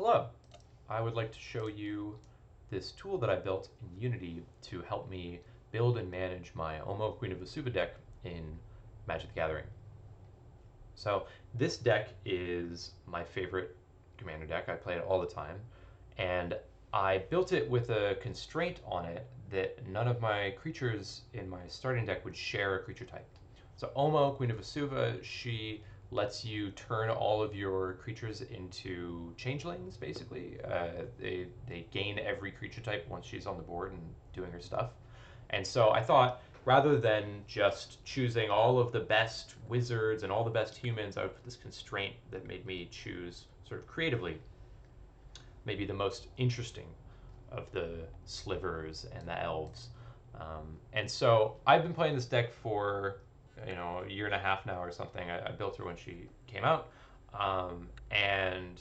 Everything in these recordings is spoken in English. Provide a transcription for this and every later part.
Hello, I would like to show you this tool that I built in Unity to help me build and manage my Omo Queen of Vesuva deck in Magic the Gathering. So this deck is my favorite commander deck. I play it all the time, and I built it with a constraint on it that none of my creatures in my starting deck would share a creature type. So Omo, Queen of Vesuva, she lets you turn all of your creatures into changelings, basically. They gain every creature type once she's on the board and doing her stuff. And so I thought, rather than just choosing all of the best wizards and all the best humans, I would put this constraint that made me choose sort of creatively maybe the most interesting of the slivers and the elves. And so I've been playing this deck for a year and a half now or something. I built her when she came out, and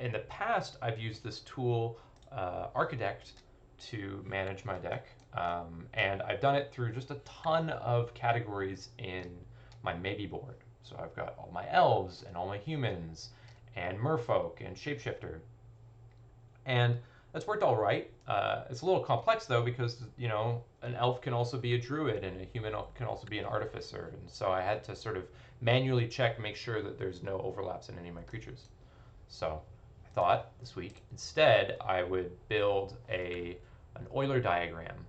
in the past I've used this tool, Architect, to manage my deck, and I've done it through just a ton of categories in my maybe board. So I've got all my elves and all my humans and merfolk and shapeshifter, and that's worked all right. It's a little complex though because an elf can also be a druid and a human can also be an artificer, and so I had to sort of manually check, make sure that there's no overlaps in any of my creatures. So I thought this week instead I would build an Euler diagram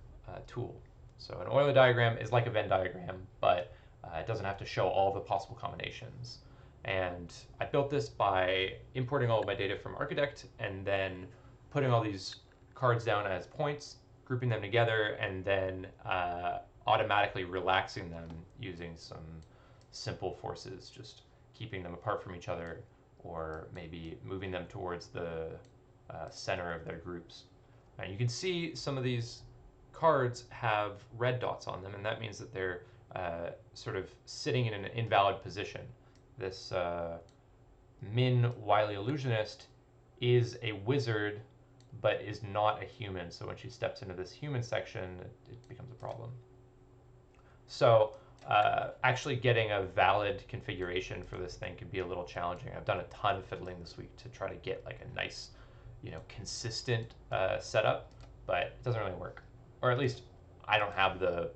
tool. So an Euler diagram is like a Venn diagram, but it doesn't have to show all the possible combinations. And I built this by importing all of my data from Architect and then putting all these cards down as points, grouping them together, and then automatically relaxing them using some simple forces, just keeping them apart from each other or maybe moving them towards the center of their groups. Now you can see some of these cards have red dots on them, and that means that they're sort of sitting in an invalid position. This Min Wily Illusionist is a wizard, but is not a human. So when she steps into this human section, it becomes a problem. So actually getting a valid configuration for this thing can be a little challenging. I've done a ton of fiddling this week to try to get like a nice, consistent setup, but it doesn't really work. Or at least I don't have the,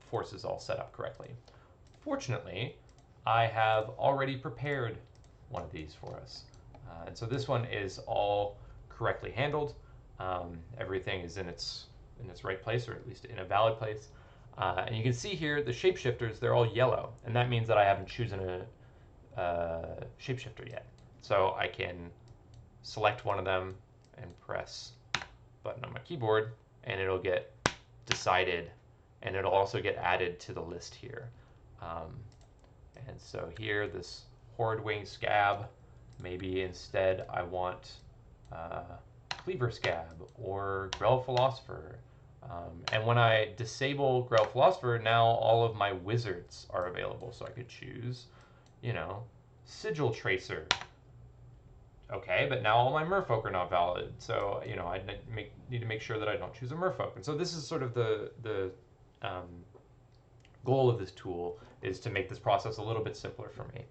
forces all set up correctly. Fortunately, I have already prepared one of these for us. And so this one is all correctly handled. Everything is in its right place, or at least in a valid place. And you can see here the shapeshifters, they're all yellow. And that means that I haven't chosen a shapeshifter yet. So I can select one of them and press button on my keyboard, and it'll get decided, and it'll also get added to the list here. And so here, this Horde-Winged Scab, maybe instead I want Cleaver Scab or Grell Philosopher. And when I disable Grell Philosopher, now all of my wizards are available. So I could choose, Sigil Tracer. Okay, but now all my merfolk are not valid. So, I need to make sure that I don't choose a merfolk. And so this is sort of the goal of this tool, is to make this process a little bit simpler for me.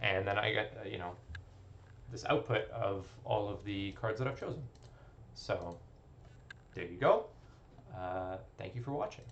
And then I get, this output of all of the cards that I've chosen. So there you go. Thank you for watching.